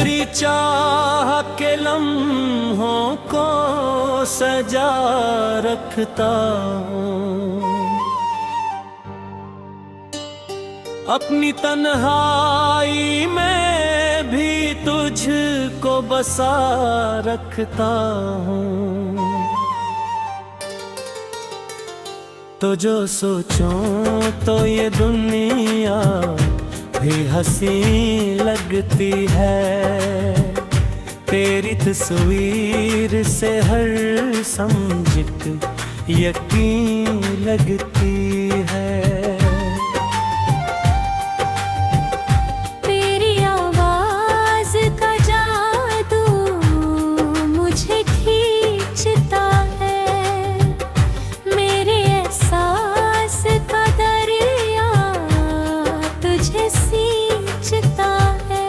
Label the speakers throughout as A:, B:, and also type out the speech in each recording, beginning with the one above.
A: तेरी चाह के लम्हों को सजा रखता हूँ, अपनी तन्हाई में भी तुझको बसा रखता हूँ। तो जो सोचूं तो ये दुनिया भी हंसी लगती है, तेरी तस्वीर से हर समझित यकीन लगती है।
B: तेरी आवाज का जादू मुझे खींचता है, मेरे एहसास का दरिया तुझे सींचता है।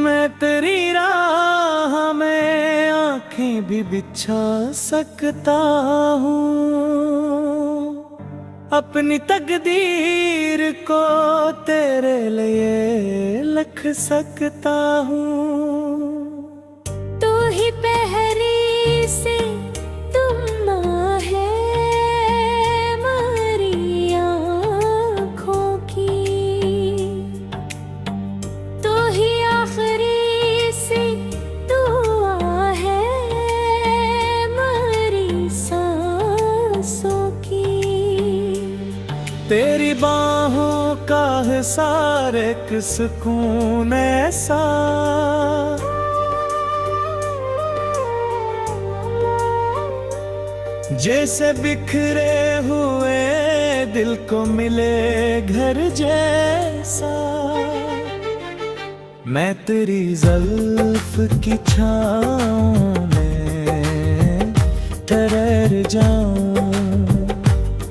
A: मैं तेरी राह में आँखें भी बिछा सकता हूँ, अपनी तकदीर को तेरे लिए लिख सकता हूँ।
B: तू ही पहरी से तुम है मेरी आँखों की, तू ही आखिरी से दुआ है मेरी सांसों की।
A: तेरी बाहों का है सारे एक सुकून ऐसा, जैसे बिखरे हुए दिल को मिले घर जैसा। मैं तेरी ज़ुल्फ़ की छाँव में ठहर जाऊं,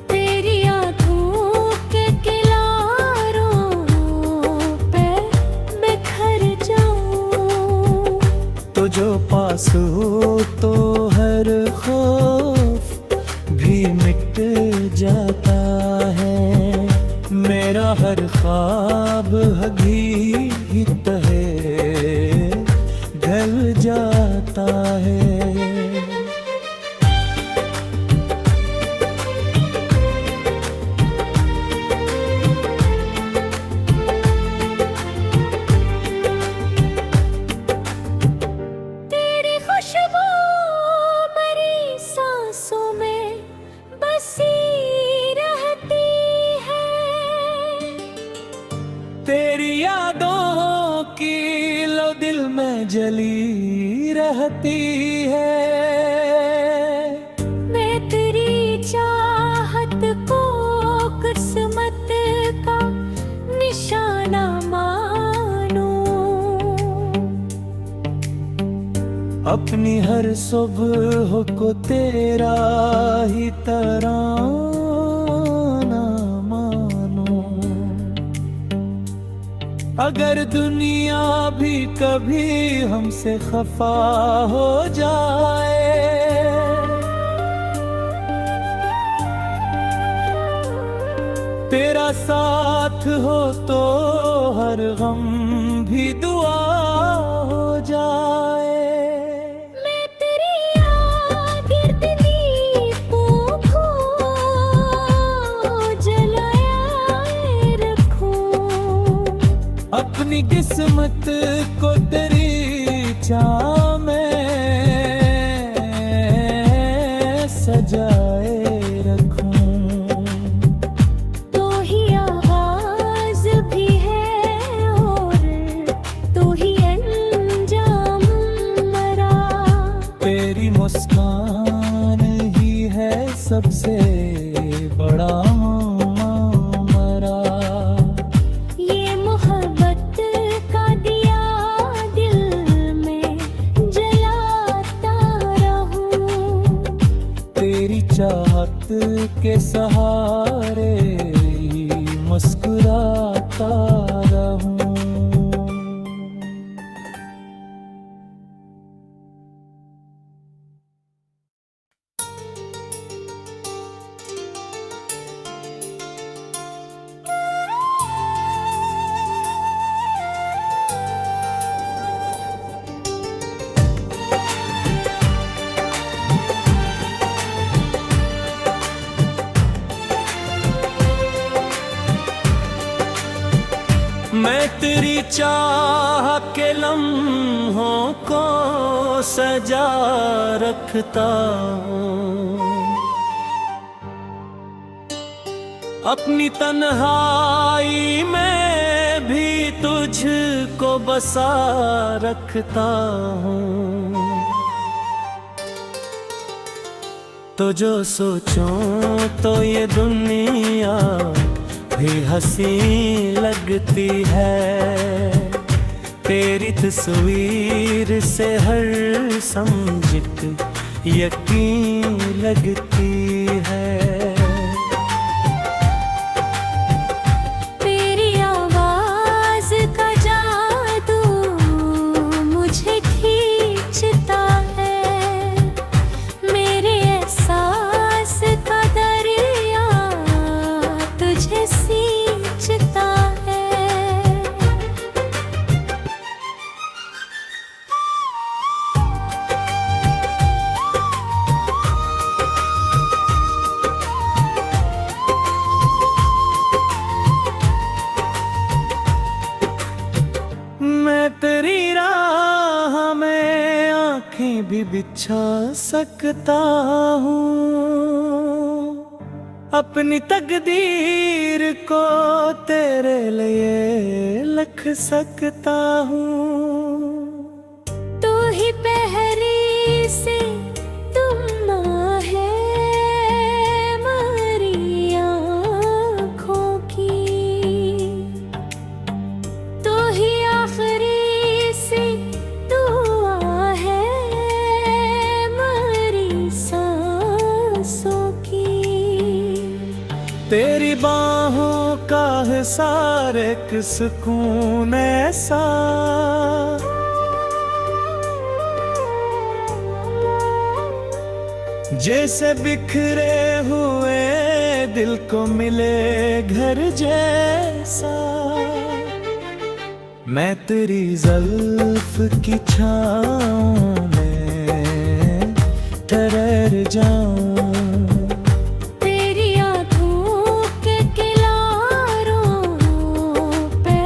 B: तेरी आँखों के किनारों पे बिखर जाऊं।
A: तो जो पास हो तो हर खौफ भी मिट जाता है, मेरा हर ख्वाब हकीकत है ढल जाता है।
B: तेरी खुशबू मेरी सांसों में बसी रहती है,
A: तेरी यादों की लो दिल में जली रहती है।
B: मैं तेरी चाहत को किस्मत का निशाना मानूं,
A: अपनी हर सुबह को तेरा ही तराना मानो। अगर दुनिया भी कभी हमसे खफा हो जाए, तेरा साथ हो तो हर गम भी दुआ हो जाए।
B: मैं तेरी याद दीपों को जलाए रखूं,
A: अपनी किस्मत को तेरी चाह में सजाए रखूं।
B: तो ही आगाज भी है और तो ही अंजाम मरा,
A: तेरी मुस्कान ही है सबसे बड़ा मरा।
B: ये मोहब्बत का दिया दिल में जलाता रहूं,
A: तेरी चाहत के सहारे ही मुस्कुराता रहूं। मैं तेरी चाह के लम्हों को सजा रखता हूँ, अपनी तन्हाई में भी तुझको बसा रखता हूँ। तो जो सोचूं तो ये दुनिया भी हंसी लगती है, तेरी तस्वीर से हर समझित यकीन लगती है।
B: तेरी आवाज का जादू मुझे खींचता है, मेरे एहसास का दरिया तुझे सींचता है।
A: मैं तेरी राह में आँखें भी बिछा सकता हूँ, अपनी तकदीर को तेरे लिए लिख सकता हूँ।
B: तू ही पहली से तुम है मेरी आँखों की, तू ही आखिरी से दुआ है मेरी सांसों की।
A: तेरी बाहों का है सारे सुकून ऐसा, जैसे बिखरे हुए दिल को मिले घर जैसा। मैं तेरी ज़ुल्फ़ की छाँव में ठहर जाऊं,
B: तेरी आँखों के किनारों पे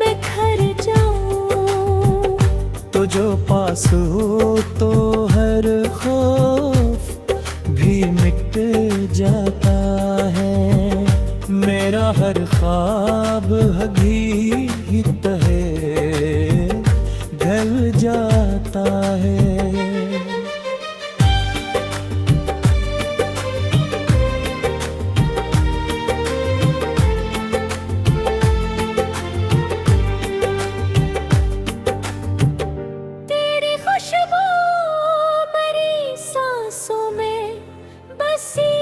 B: बिखर जाऊं।
A: तो जो पास हो तो हर खौफ भी मिट जाता है, मेरा हर ख्वाब हकीकत है ढल जाता है।
B: तेरी खुशबू मेरी सांसों में बसी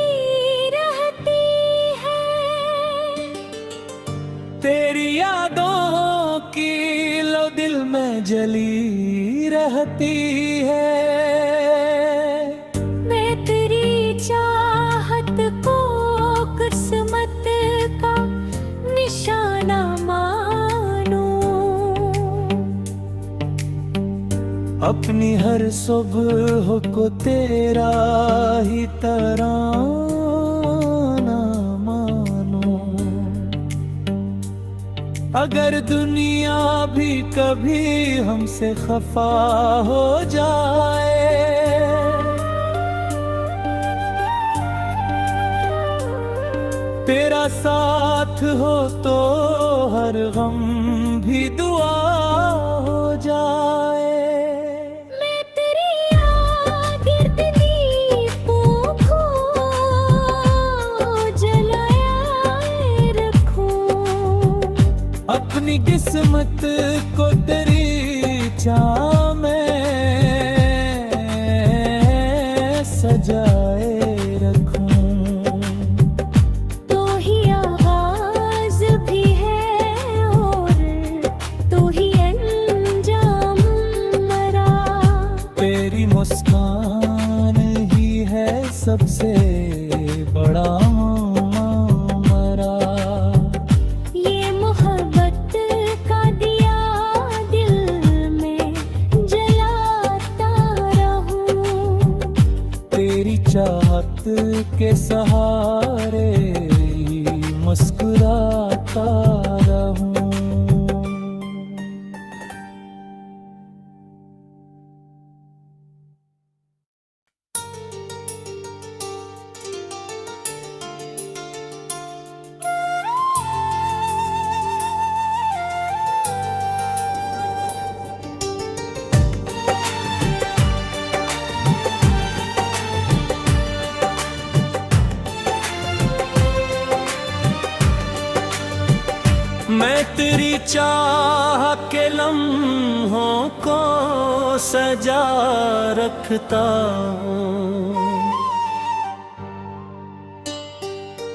B: रहती है,
A: तेरी यादों की लो दिल में जली रहती है।
B: मैं तेरी चाहत को किस्मत का निशाना मानूं,
A: अपनी हर सुबह को तेरा ही तराना मानो। अगर दुनिया भी कभी हमसे खफा हो जाए, तेरा साथ हो तो हर गम भी दुआ हो जाए।
B: मैं तेरी याद दीपों को जलाए रखूं,
A: अपनी किस्मत को तेरी चाह में सजाए रखूं।
B: तो ही आगाज भी है और तो ही अंजाम मरा,
A: तेरी मुस्कान ही है सबसे बड़ा मरा।
B: ये मोहब्बत का दिया दिल में जलाता रहूं,
A: तेरी चाहत के सहारे मुस्कुराता रहूं। मैं तेरी चाह के लम्हों को सजा रखता हूँ,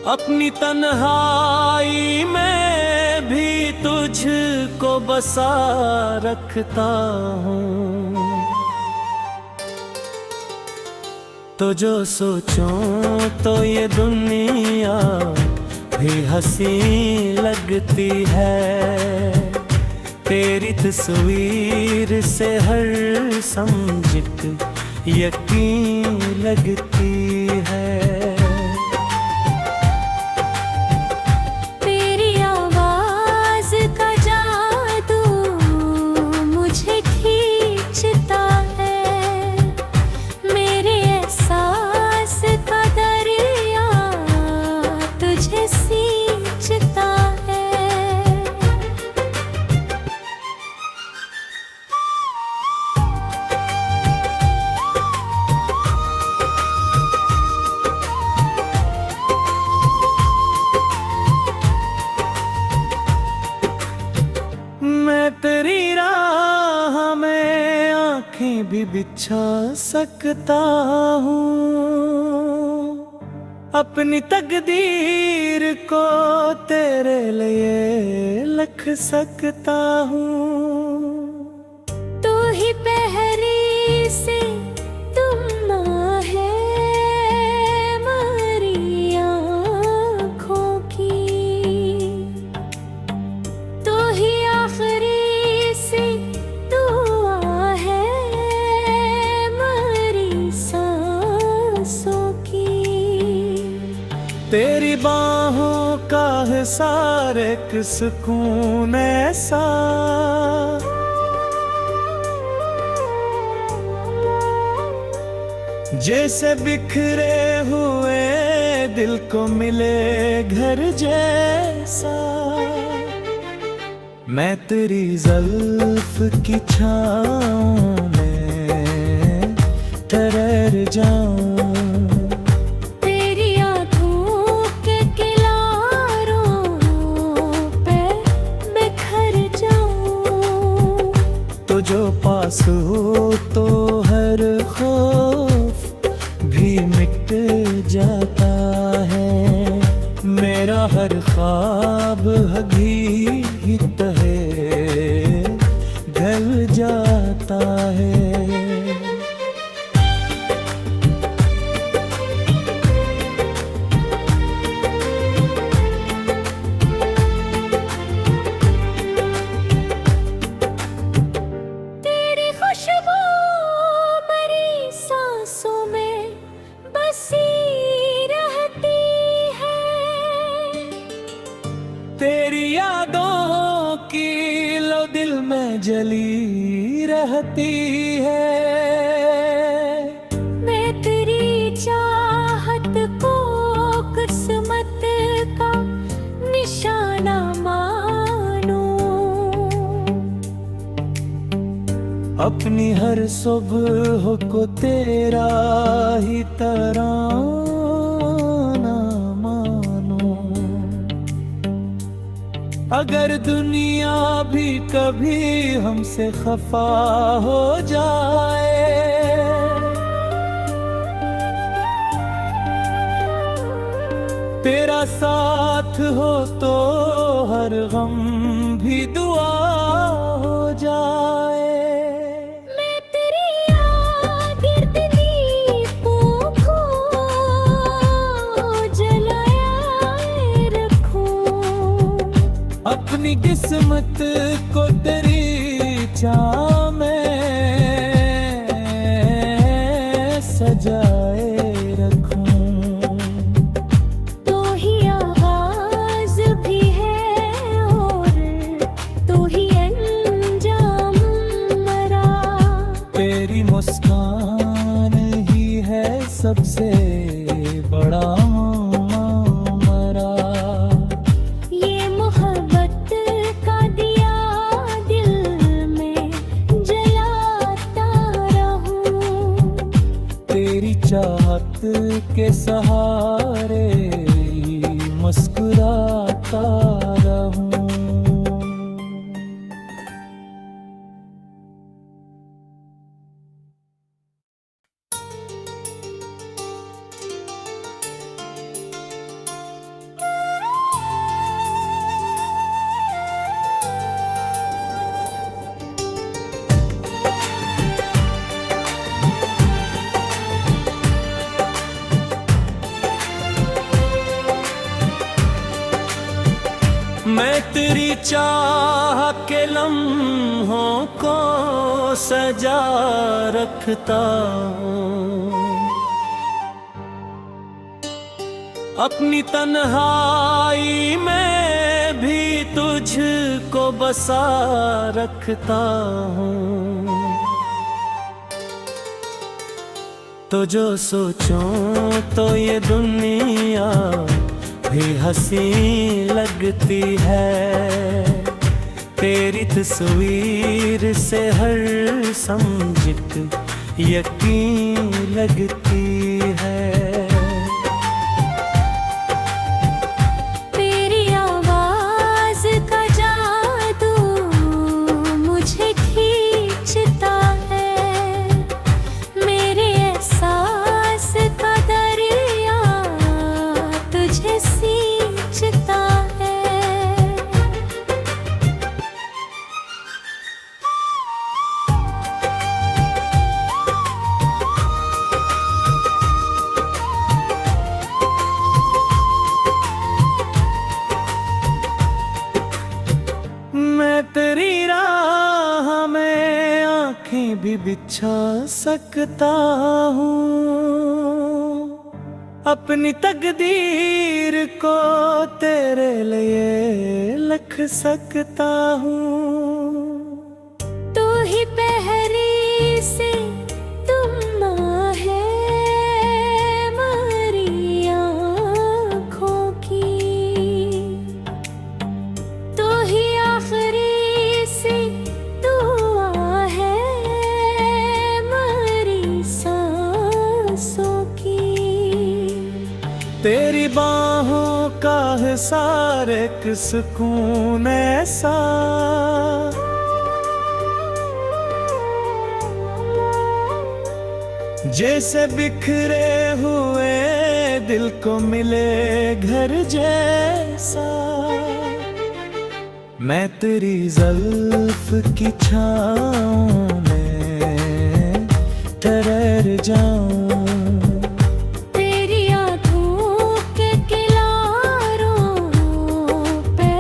A: अपनी तन्हाई में भी तुझको बसा रखता हूँ। तो जो सोचूं तो ये दुनिया भी हंसी लगती है, तेरी तस्वीर से हर समझट यकीन लगती है।
B: तेरी आवाज का जादू मुझे खींचता है, मेरे एहसास का दरिया तुझे सींचता है।
A: मैं तेरी राह में आंखें भी बिछा सकता हूँ, अपनी तकदीर को तेरे लिए लिख सकता हूँ।
B: तू ही पहली से तुम है मेरी आँखों की, तू ही आखिरी से दुआ है मेरी सांसों की।
A: तेरी बाहों का है सारे एक सुकून ऐसा, जैसे बिखरे हुए दिल को मिले घर जैसा। मैं तेरी ज़ुल्फ़ की छाँव में ठहर जाऊं,
B: तेरी आँखों के किनारों पे बिखर जाऊं।
A: तो जो पास हो तो हर खौफ भी मिट जाता है, मेरा हर ख्वाब हकीकत है ढल जाता है।
B: तेरी खुशबू मेरी सांसों में बसी रहती है,
A: तेरी यादों की लो दिल में जली रहती है।
B: मैं तेरी चाहत को किस्मत का निशाना मानूं,
A: अपनी हर सुबह को तेरा ही तराना मानो। अगर दुनिया भी कभी हमसे खफा हो जाए, तेरा साथ हो तो हर गम भी दुआ हो जाए।
B: मैं तेरी याद गिर्द दीपों को जलाए रखूं,
A: अपनी किस्मत को तेरी चाह में सजाए रखूं।
B: तो ही आगाज भी है और तो ही अंजाम मरा,
A: तेरी मुस्कान ही है सबसे बड़ा मरा।
B: ये मोहब्बत का दिया दिल में जलाता रहूं,
A: तेरी चाहत के सहारे मुस्कुराता रहूं। मैं तेरी चाह के लम्हों को सजा रखता हूँ, अपनी तन्हाई में भी तुझको बसा रखता हूँ। तो जो सोचूं तो ये दुनिया भी हंसी लगती है, तेरी तस्वीर से हर समझित यकीन लगती है।
B: तेरी आवाज का जादू मुझे खींचता है, मेरे एहसास का दरिया तुझे सींचता है।
A: मैं तेरी राह में आँखें भी बिछा सकता हूँ, अपनी तकदीर को तेरे लिए लिख सकता हूँ।
B: तू ही पहली से तुम है मेरी आँखों की, तू ही आखिरी से दुआ है मेरी सांसों की।
A: तेरी बाहों का है सारे एक सुकून ऐसा, जैसे बिखरे हुए दिल को मिले घर जैसा। मैं तेरी ज़ुल्फ़ की छाँव में ठहर जाऊं,
B: तेरी आँखों के किनारों पे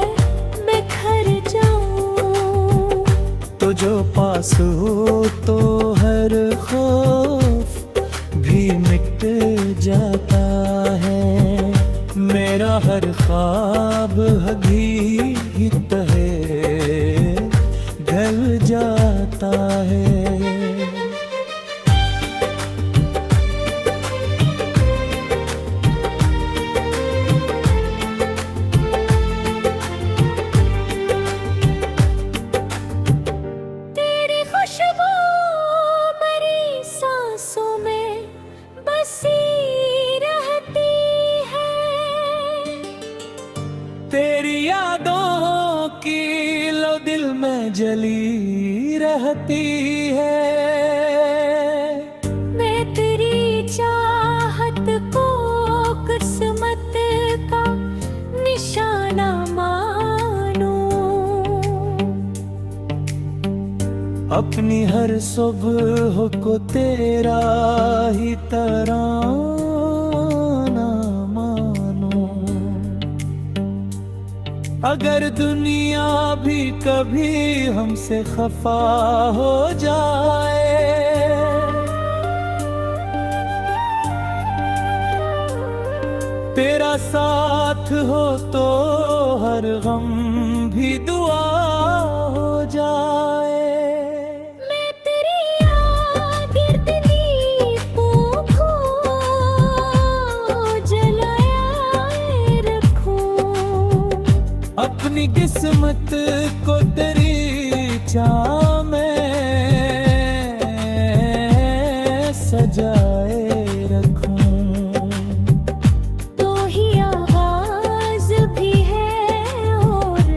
B: बिखर जाऊं।
A: तो जो पास हो तो हर खौफ भी मिट जाता है, मेरा हर ख्वाब भी तहे ढल जाता है।
B: तेरी खुशबू मेरी सांसों में बसी रहती है,
A: तेरी यादों की लो दिल में जली रहती है।
B: मैं तेरी चाहत को किस्मत का निशाना मानूं,
A: अपनी हर सुबह को तेरा ही तराना मानो। अगर दुनिया भी कभी हमसे खफा हो जाए, तेरा साथ हो तो हर गम भी दुआ हो जाए।
B: मैं तेरी गिर्द दीपों को जलाए रखूं,
A: अपनी किस्मत को तेरी चाह में सजाए रखूं।
B: तो ही आगाज भी है और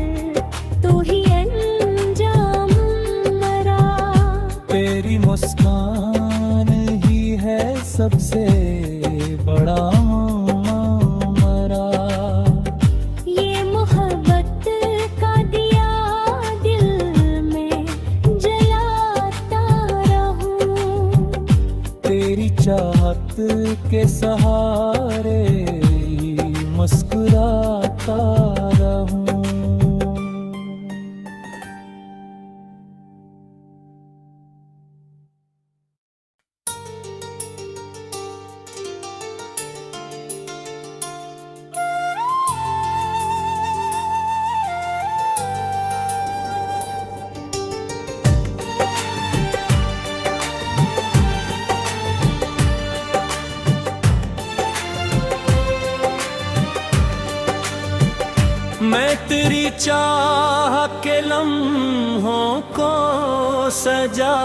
B: तो ही अंजाम मरा,
A: तेरी मुस्कान ही है सबसे बड़ा मरा।
B: ये मोहब्बत का दिया दिल में जला
A: मैं तेरी चाह के लम्हों को सजा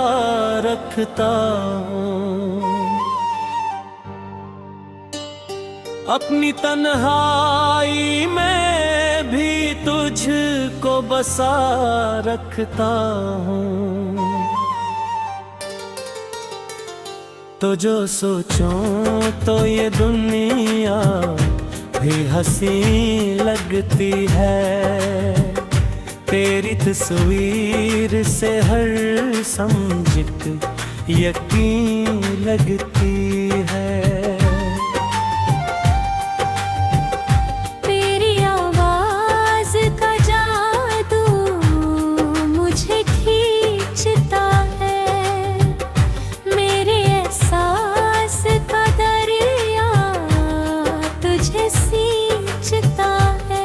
A: रखता हूँ, अपनी तन्हाई में भी तुझको बसा रखता हूँ। तो जो सोचूं तो ये दुनिया भी हंसी लगती है, तेरी तस्वीर से हर समझित यकीन लगती है।
B: तेरी आवाज का जादू मुझे खींचता है, मेरे एहसास का दरिया तुझे सींचता है।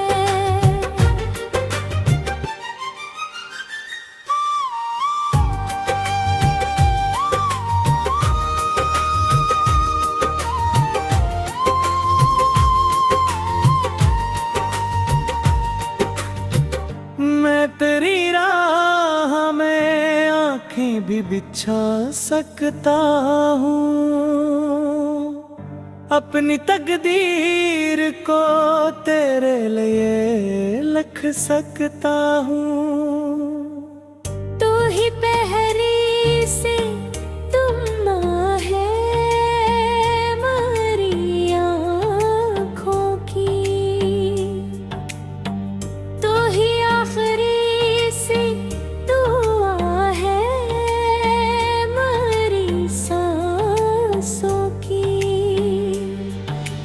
A: मैं तेरी राह में आँखें भी बिछा सकता हूँ, अपनी तकदीर को तेरे लिए लिख सकता हूँ।
B: तू ही पहरी से तुम है मेरी आँखों की, तू ही आखिरी से दुआ है मेरी सांसों की।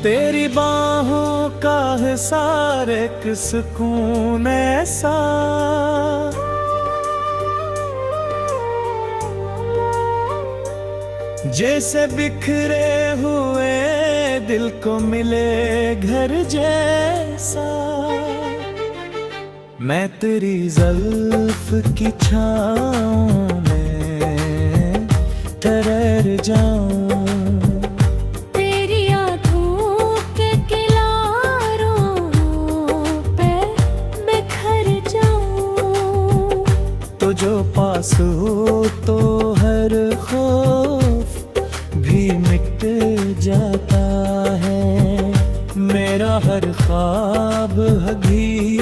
A: तेरी बाहों का है सारे सुकून ऐसा, जैसे बिखरे हुए दिल को मिले घर जैसा। मैं तेरी ज़ुल्फ़ की छाँव में ठहर जाऊं,
B: तेरी आँखों के किनारों पे बिखर जाऊं।
A: तो जो पास हो तो हर खौफ भी मिट जाता है, मेरा हर ख्वाब भी